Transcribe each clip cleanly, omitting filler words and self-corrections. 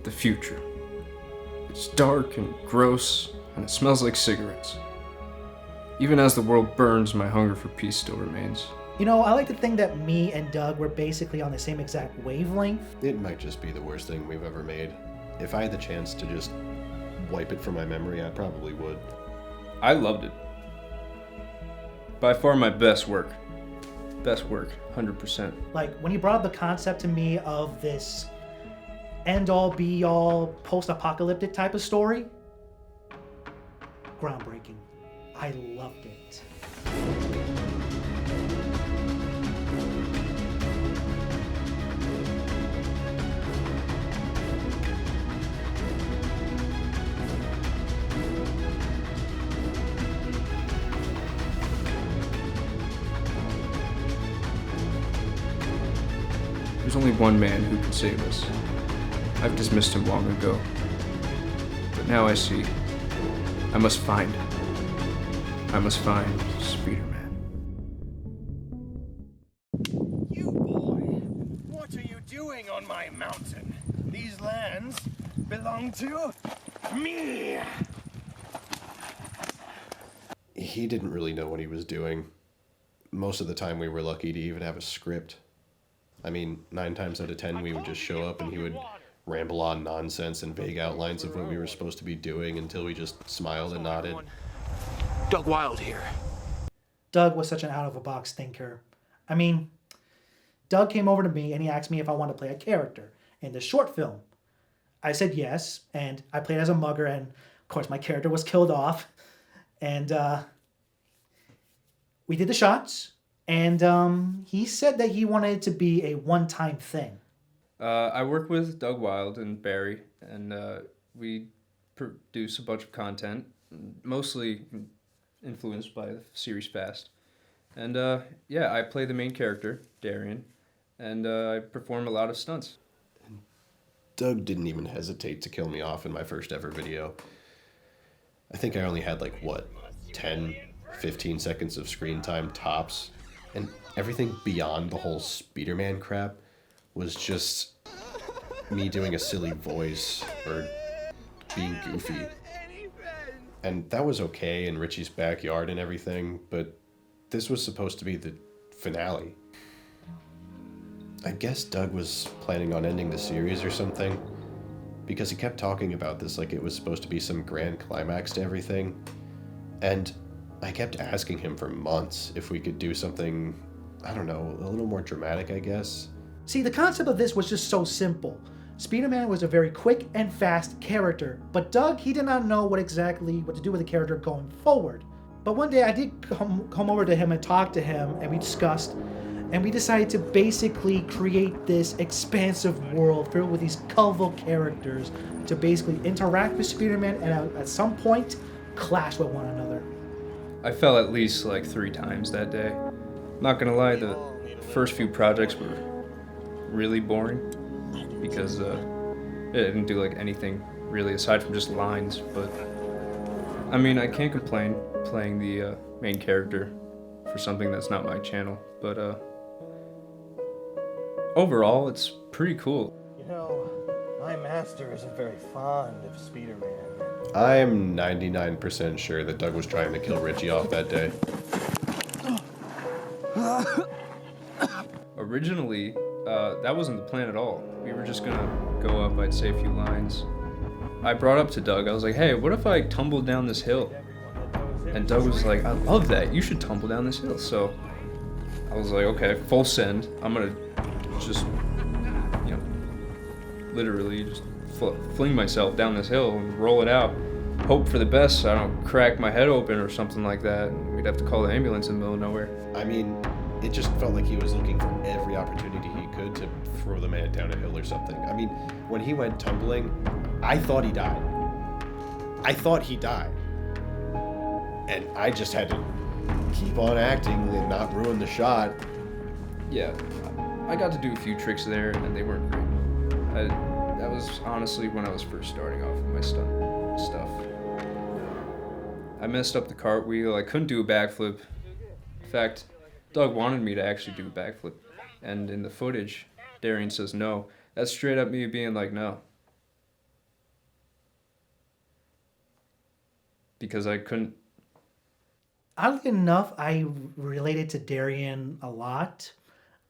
the future. It's dark and gross, and it smells like cigarettes. Even as the world burns, my hunger for peace still remains. You know, I like to think that me and Doug were basically on the same exact wavelength. It might just be the worst thing we've ever made. If I had the chance to just wipe it from my memory, I probably would. I loved it. By far my best work. Best work, 100%. Like, when he brought up the concept to me of this end-all, be-all, post-apocalyptic type of story, groundbreaking. I loved it. There's only one man who can save us. I've dismissed him long ago. But now I see. I must find Spider-Man. You boy, what are you doing on my mountain? These lands belong to me. He didn't really know what he was doing. Most of the time we were lucky to even have a script. I mean, 9 times out of 10 we would just show up and he would ramble on nonsense and vague outlines of what we were supposed to be doing until we just smiled and nodded. Doug Wilde here. Doug was such an out-of-the-box thinker. I mean, Doug came over to me and he asked me if I wanted to play a character in this short film. I said yes, and I played as a mugger, and of course my character was killed off. And we did the shots, and he said that he wanted it to be a one-time thing. I work with Doug Wilde and Barry, and we produce a bunch of content, mostly influenced by the series Fast. And yeah, I play the main character, Darian, and I perform a lot of stunts. Doug didn't even hesitate to kill me off in my first ever video. I think I only had 10, 15 seconds of screen time tops, and everything beyond the whole Spider-Man crap was just me doing a silly voice or being goofy. And that was okay in Richie's backyard and everything, but this was supposed to be the finale. I guess Doug was planning on ending the series or something, because he kept talking about this like it was supposed to be some grand climax to everything. And I kept asking him for months if we could do something, I don't know, a little more dramatic, I guess. See, the concept of this was just so simple. Spider-Man was a very quick and fast character, but Doug, he did not know what to do with the character going forward. But one day I did come over to him and talk to him, and we discussed, and we decided to basically create this expansive world filled with these colorful characters to basically interact with Spider-Man and at some point clash with one another. I fell at least 3 times that day. Not gonna lie, the first few projects were really boring because it didn't do anything really aside from just lines, but I mean, I can't complain playing the main character for something that's not my channel, but overall it's pretty cool. You know, my master isn't very fond of Spider-Man. I'm 99% sure that Doug was trying to kill Richie off that day. Originally, that wasn't the plan at all. We were just gonna go up, I'd say a few lines. I brought up to Doug, I was like, hey, what if I tumbled down this hill? And Doug was like, I love that, you should tumble down this hill. So I was like, okay, full send. I'm gonna just, literally just fling myself down this hill and roll it out. Hope for the best so I don't crack my head open or something like that. We'd have to call the ambulance in the middle of nowhere. I mean, it just felt like he was looking for every opportunity he could to throw the man down a hill or something. I mean, when he went tumbling, I thought he died. And I just had to keep on acting and not ruin the shot. Yeah, I got to do a few tricks there and they weren't great. That was honestly when I was first starting off with my stunt stuff. I messed up the cartwheel, I couldn't do a backflip. In fact, Doug wanted me to actually do a backflip, and in the footage, Darian says no. That's straight up me being like, no, because I couldn't. Oddly enough, I related to Darian a lot.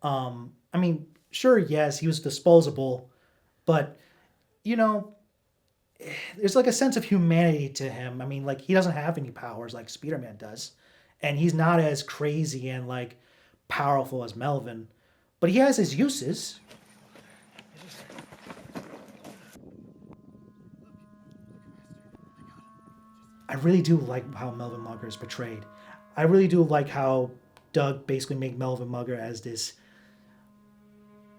I mean, sure, yes, he was disposable, but you know, there's like a sense of humanity to him. I mean, like he doesn't have any powers like Spider-Man does, and he's not as crazy and like powerful as Melvin, but he has his uses. I really do like how Melvin Mugger is portrayed. I really do like how Doug basically made Melvin Mugger as this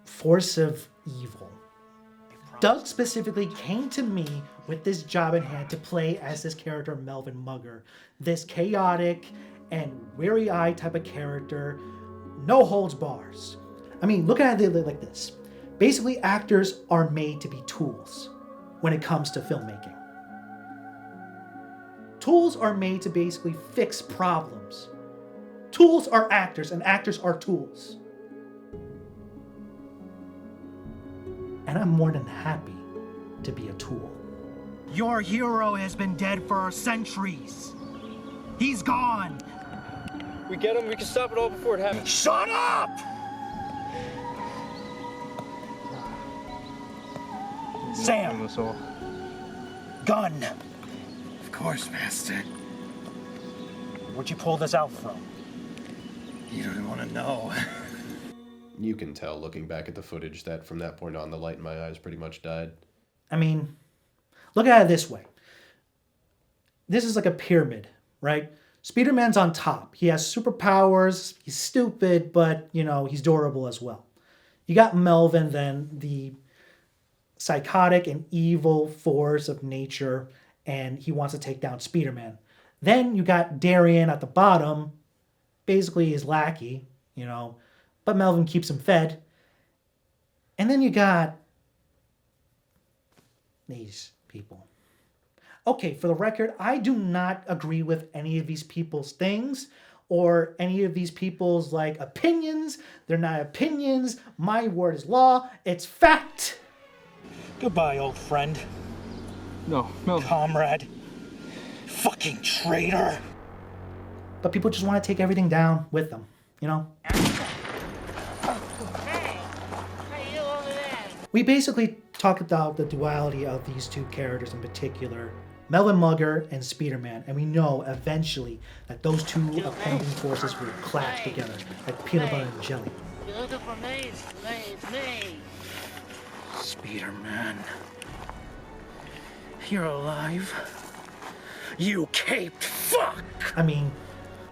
force of evil. Doug specifically came to me with this job in hand to play as this character Melvin Mugger, this chaotic and weary-eyed type of character, no holds bars. I mean, look at it like this. Basically, actors are made to be tools when it comes to filmmaking. Tools are made to basically fix problems. Tools are actors, and actors are tools. And I'm more than happy to be a tool. Your hero has been dead for centuries. He's gone. We get him. We can stop it all before it happens. Shut up! Sam. Gun. Of course, Master. Where'd you pull this out from? You don't want to know. You can tell looking back at the footage that from that point on, the light in my eyes pretty much died. I mean, look at it this way. This is like a pyramid, right? Spider-Man's on top. He has superpowers. He's stupid, but, you know, he's durable as well. You got Melvin, then, the psychotic and evil force of nature, and he wants to take down Spider-Man. Then you got Darian at the bottom, basically his lackey, you know, but Melvin keeps him fed. And then you got these people. Okay, for the record, I do not agree with any of these people's things or any of these people's like opinions. They're not opinions. My word is law. It's fact. Goodbye, old friend. No, Melvin. Comrade. Fucking traitor. But people just want to take everything down with them, you know? We basically talked about the duality of these two characters in particular, Melvin Mugger and Spider-Man, and we know eventually that those two opposing forces will clash together like peanut butter and jelly. You're looking for me? It's me. Spider-Man. You're alive? You caped fuck! I mean,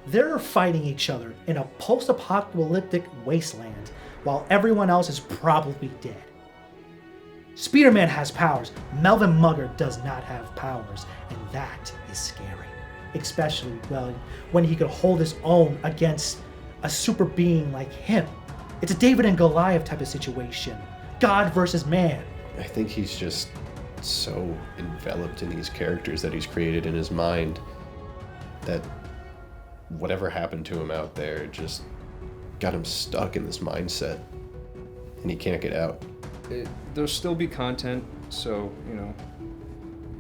they're fighting each other in a post-apocalyptic wasteland while everyone else is probably dead. Spider-Man has powers. Melvin Mugger does not have powers, and that is scary. Especially, well, when he could hold his own against a super being like him. It's a David and Goliath type of situation. God versus man. I think he's just so enveloped in these characters that he's created in his mind that whatever happened to him out there just got him stuck in this mindset, and he can't get out. There'll still be content, so, you know,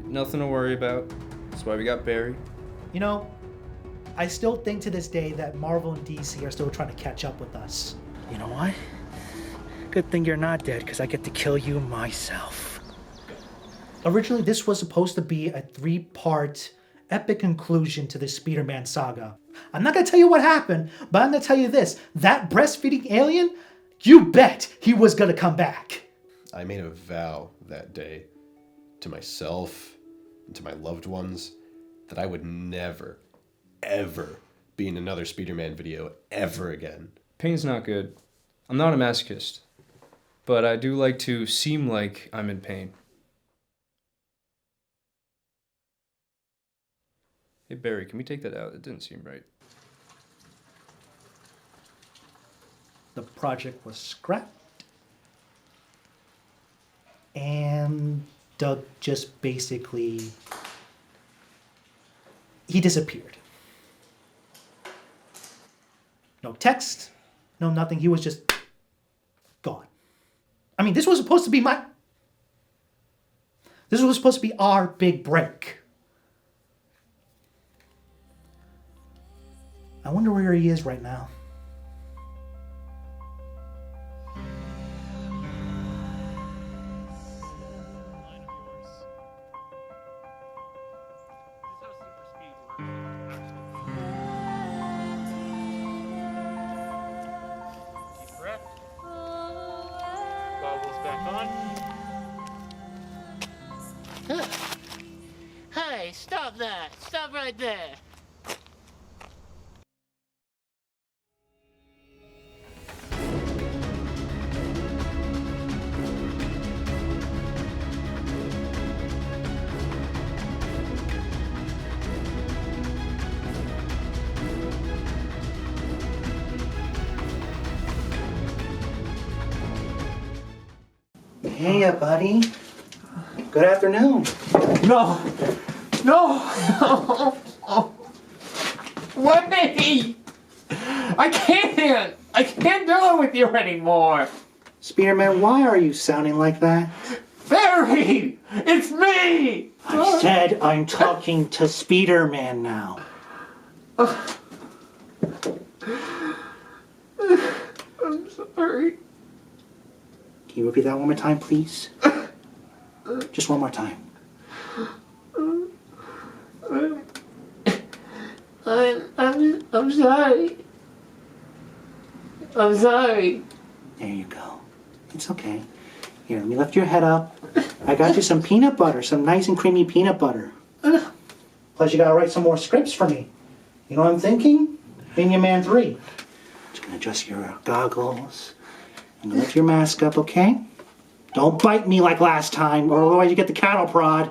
nothing to worry about. That's why we got Barry. You know, I still think to this day that Marvel and DC are still trying to catch up with us. You know what? Good thing you're not dead, because I get to kill you myself. Originally, this was supposed to be a 3-part epic conclusion to the Spider-Man saga. I'm not going to tell you what happened, but I'm going to tell you this. That breastfeeding alien, you bet he was going to come back. I made a vow that day to myself and to my loved ones that I would never, ever be in another Spider-Man video ever again. Pain's not good. I'm not a masochist, but I do like to seem like I'm in pain. Hey Barry, can we take that out? It didn't seem right. The project was scrapped. And Doug just basically, he disappeared. No text, no nothing. He was just gone. I mean, this was supposed to be our big break. I wonder where he is right now. Deep breath. Goggles back on. Hey, stop that! Stop right there! Hey, buddy. Good afternoon. No! No! Wendy! I can't! I can't do it with you anymore! Spearman, why are you sounding like that? Barry! It's me! I said I'm talking to Speederman now. I'm sorry. Can you repeat that one more time, please? Just one more time. I'm sorry. I'm sorry. There you go. It's okay. Here, let me lift your head up. I got you some peanut butter, some nice and creamy peanut butter. Plus, you gotta write some more scripts for me. You know what I'm thinking? Minion Man 3. Just gonna adjust your goggles. And lift your mask up, okay? Don't bite me like last time, or otherwise you get the cattle prod.